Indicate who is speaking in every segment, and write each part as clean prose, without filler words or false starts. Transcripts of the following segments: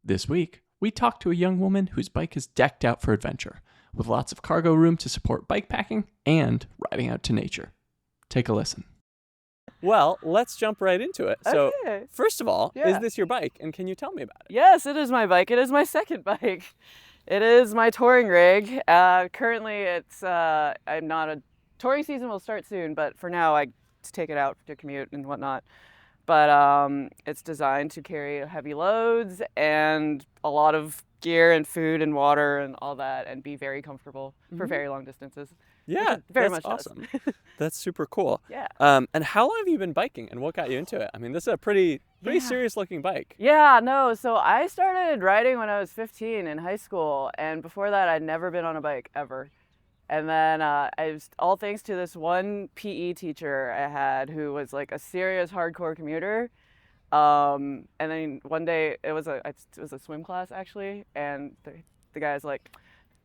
Speaker 1: This week, we talk to a young woman whose bike is decked out for adventure, with lots of cargo room to support bike packing and riding out to nature. Take a listen. Well, let's jump right into it. So,
Speaker 2: Okay.
Speaker 1: first of all,
Speaker 2: Yeah.
Speaker 1: is this your bike? And can you tell me about it?
Speaker 2: Yes, it is my bike. It is my second bike. It is my touring rig. Currently, I'm not a touring season will start soon, but for now, I take it out to commute and whatnot. But it's designed to carry heavy loads and a lot of gear and food and water and all that, and be very comfortable for very long distances.
Speaker 1: Yeah,
Speaker 2: very
Speaker 1: that's
Speaker 2: much does.
Speaker 1: awesome. That's super cool.
Speaker 2: Yeah.
Speaker 1: And how long have you been biking, and what got you into it? I mean, this is a pretty serious looking bike.
Speaker 2: Yeah, no, so I started riding when I was 15 in high school, and before that I'd never been on a bike ever. And then all thanks to this one PE teacher I had who was like a serious hardcore commuter. And then one day it was a swim class actually, and the guy's like,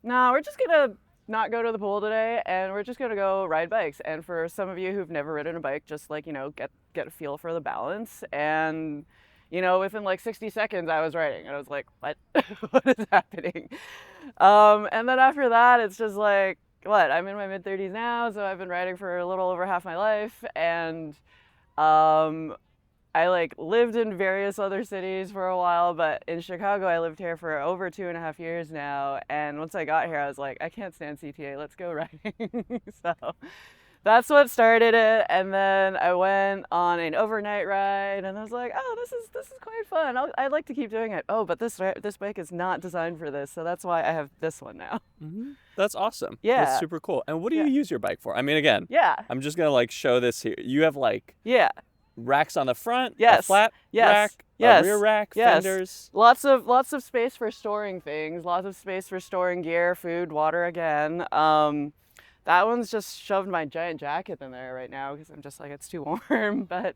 Speaker 2: "No, we're just gonna not go to the pool today, and we're just gonna go ride bikes. And for some of you who've never ridden a bike, just like, get a feel for the balance." And within like 60 seconds I was riding, and I was like, "What? What is happening?" And then after that, it's just like, I'm in my mid-30s now, so I've been riding for a little over half my life, and I like lived in various other cities for a while, but in Chicago I lived here for over 2.5 years now, and once I got here I was like, I can't stand CTA, let's go riding. So that's what started it, and then I went on an overnight ride, and I was like, oh, this is quite fun. I'd like to keep doing it. Oh, but this bike is not designed for this, so that's why I have this one now.
Speaker 1: Mm-hmm. That's awesome.
Speaker 2: Yeah.
Speaker 1: That's super cool. And what do you use your bike for? I mean, again,
Speaker 2: Yeah.
Speaker 1: I'm just gonna like show this here. You have like racks on the front, a flat rack, a rear rack, fenders.
Speaker 2: Lots of space for storing things, lots of space for storing gear, food, water again. That one's just shoved my giant jacket in there right now because I'm just like, it's too warm, but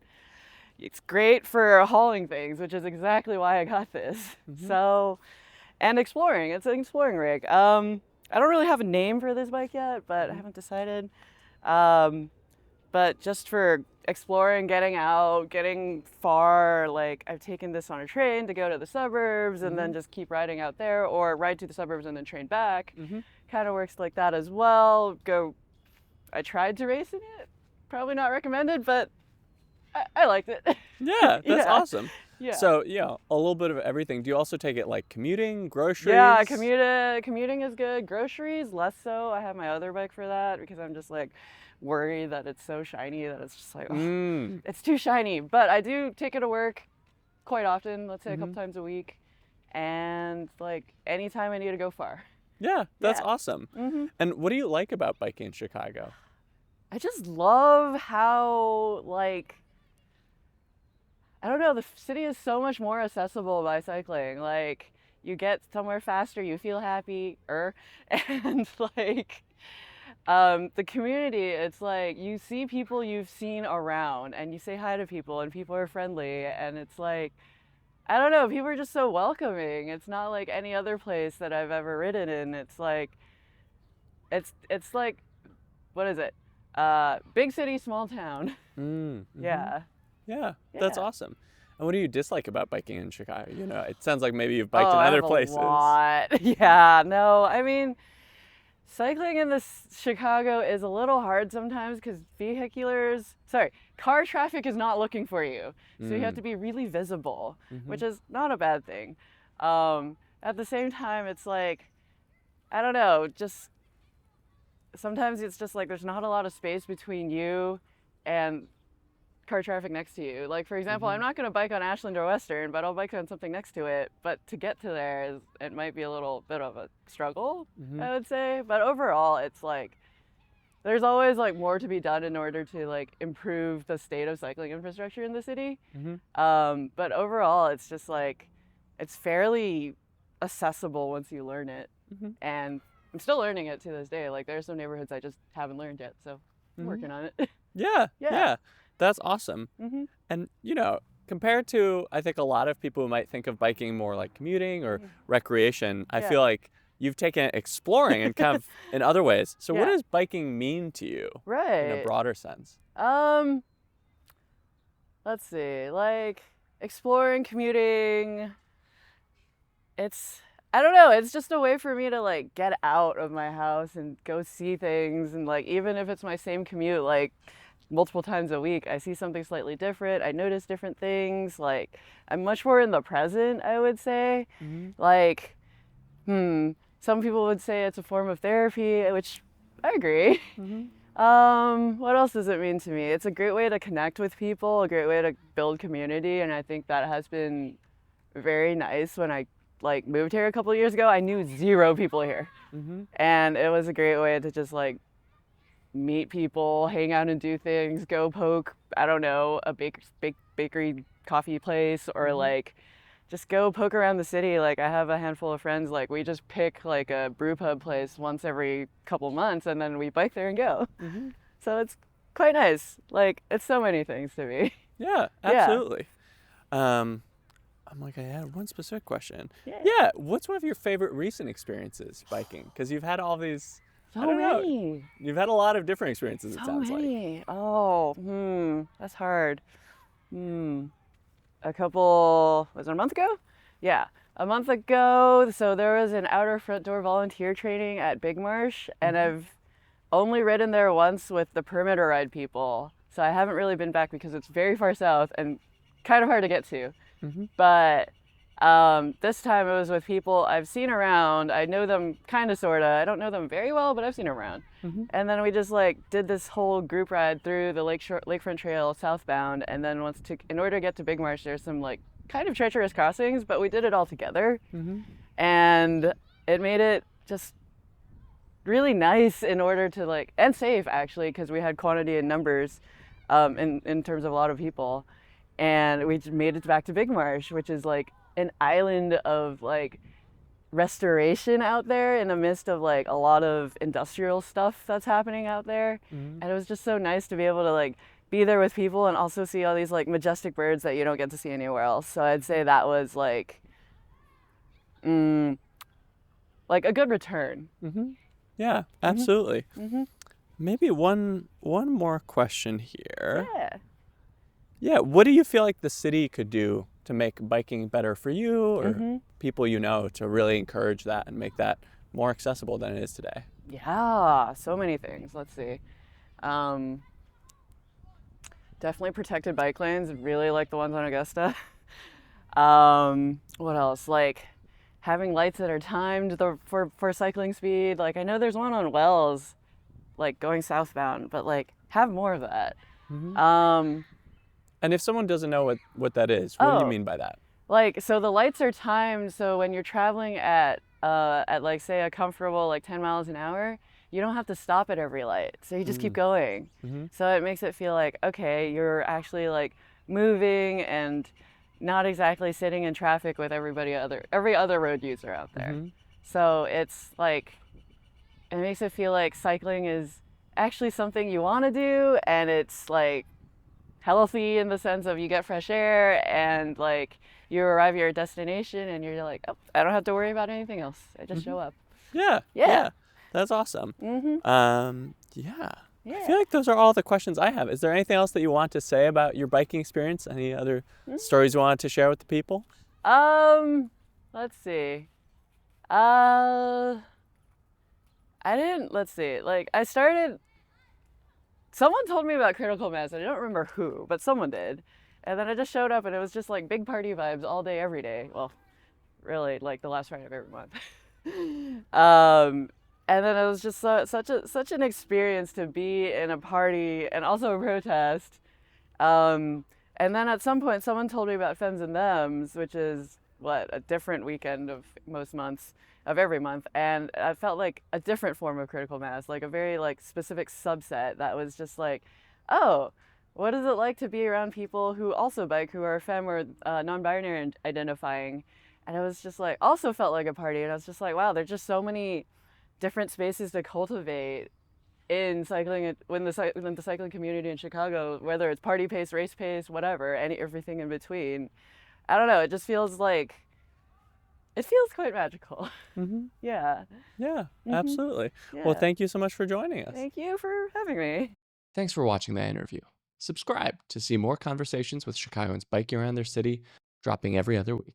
Speaker 2: it's great for hauling things, which is exactly why I got this. Mm-hmm. So, and exploring, it's an exploring rig. I don't really have a name for this bike yet, but I haven't decided. But just for exploring, getting out, getting far, like I've taken this on a train to go to the suburbs and then just keep riding out there, or ride to the suburbs and then train back. Kind of works like that as well. I tried to race in it, probably not recommended, but I liked it.
Speaker 1: Yeah, that's awesome.
Speaker 2: Yeah.
Speaker 1: So, a little bit of everything. Do you also take it like commuting, groceries?
Speaker 2: Yeah, commuting is good. Groceries, less so. I have my other bike for that because I'm just like worried that it's so shiny that it's just like, it's too shiny. But I do take it to work quite often, let's say a couple times a week, and like anytime I need to go far.
Speaker 1: Yeah, that's awesome. And what do you like about biking in Chicago?
Speaker 2: I just love how, like, I don't know, the city is so much more accessible by cycling. Like, you get somewhere faster, you feel happier, and like, the community, it's like you see people you've seen around, and you say hi to people, and people are friendly, and it's like, I don't know, people are just so welcoming. It's not like any other place that I've ever ridden in. It's like, it's like, what is it? Big city, small town. Yeah.
Speaker 1: Yeah, that's awesome. And what do you dislike about biking in Chicago? It sounds like maybe you've biked in other places.
Speaker 2: A lot. Yeah, no, I mean, cycling in Chicago is a little hard sometimes because car traffic is not looking for you. So you have to be really visible, which is not a bad thing. At the same time, it's like, I don't know, just sometimes it's just like there's not a lot of space between you and car traffic next to you. Like, for example, I'm not going to bike on Ashland or Western, but I'll bike on something next to it. But to get to there, it might be a little bit of a struggle, I would say. But overall, it's like, there's always like more to be done in order to like improve the state of cycling infrastructure in the city. But overall, it's just like, it's fairly accessible once you learn it. And I'm still learning it to this day. Like, there's some neighborhoods I just haven't learned yet, so I'm working on it.
Speaker 1: Yeah. That's awesome. And, compared to, I think a lot of people who might think of biking more like commuting or recreation, I feel like you've taken it exploring and kind of in other ways. So what does biking mean to you in a broader sense?
Speaker 2: Let's see, like exploring, commuting, I don't know, it's just a way for me to like get out of my house and go see things, and like even if it's my same commute like multiple times a week, I see something slightly different. I notice different things. Like I'm much more in the present, I would say. Like, some people would say it's a form of therapy, which I agree. What else does it mean to me? It's a great way to connect with people, a great way to build community, and I think that has been very nice. When I like moved here a couple years ago, I knew 0 people here. And it was a great way to just like meet people, hang out and do things, go poke, I don't know, a bakery coffee place, or like just go poke around the city. Like I have a handful of friends, like we just pick like a brew pub place once every couple months and then we bike there and go. So it's quite nice. Like it's so many things to me.
Speaker 1: Yeah, absolutely. I'm like, I had one specific question. Yeah, what's one of your favorite recent experiences biking? Because you've had all these, I don't know, you've had a lot of different experiences, it sounds like.
Speaker 2: Oh, that's hard. A couple, was it a month ago? Yeah, a month ago. So there was an outer front door volunteer training at Big Marsh, and I've only ridden there once with the perimeter ride people. So I haven't really been back because it's very far south and kind of hard to get to. But this time it was with people I've seen around. I know them kind of, sort of. I don't know them very well, but I've seen them around. And then we just like did this whole group ride through the lakefront trail southbound. And then in order to get to Big Marsh, there's some like kind of treacherous crossings, but we did it all together. And it made it just really nice in order to like, and safe actually, because we had quantity and numbers in terms of a lot of people. And we just made it back to Big Marsh, which is like an island of like restoration out there in the midst of like a lot of industrial stuff that's happening out there. And it was just so nice to be able to like be there with people and also see all these like majestic birds that you don't get to see anywhere else. So I'd say that was like a good return.
Speaker 1: Yeah, absolutely. Maybe one more question here. Yeah, what do you feel like the city could do to make biking better for you or people you know, to really encourage that and make that more accessible than it is today?
Speaker 2: Yeah, so many things. Let's see. Definitely protected bike lanes, really like the ones on Augusta. What else? Like having lights that are timed for cycling speed. Like I know there's one on Wells, like going southbound, but like have more of that.
Speaker 1: And if someone doesn't know what that is, what do you mean by that?
Speaker 2: Like, so the lights are timed, so when you're traveling at like say a comfortable like 10 miles an hour, you don't have to stop at every light. So you just keep going. So it makes it feel like, okay, you're actually like moving and not exactly sitting in traffic with every other road user out there. So it's like, it makes it feel like cycling is actually something you want to do, and it's like healthy in the sense of you get fresh air and like you arrive at your destination and you're like, oh, I don't have to worry about anything else. I just show up.
Speaker 1: Yeah. That's awesome. Yeah. I feel like those are all the questions I have. Is there anything else that you want to say about your biking experience? Any other stories you wanted to share with the people?
Speaker 2: Let's see. Like I started, someone told me about critical mass. I don't remember who, but someone did. And then I just showed up and it was just like big party vibes all day, every day. Well, really like the last Friday of every month. And then it was just such an experience to be in a party and also a protest. And then at some point someone told me about Femmes and Thems, which is a different weekend of every month, and I felt like a different form of critical mass, like a very like specific subset that was just like, oh, what is it like to be around people who also bike, who are femme or non-binary identifying? And it was just like, also felt like a party, and I was just like, wow, there's just so many different spaces to cultivate in cycling, when the cycling community in Chicago, whether it's party pace, race pace, whatever, everything in between. I don't know, it just feels like, it feels quite magical. Yeah,
Speaker 1: absolutely. Well, thank you so much for joining us.
Speaker 2: Thank you for having me.
Speaker 1: Thanks for watching that interview. Subscribe to see more conversations with Chicagoans biking around their city, dropping every other week.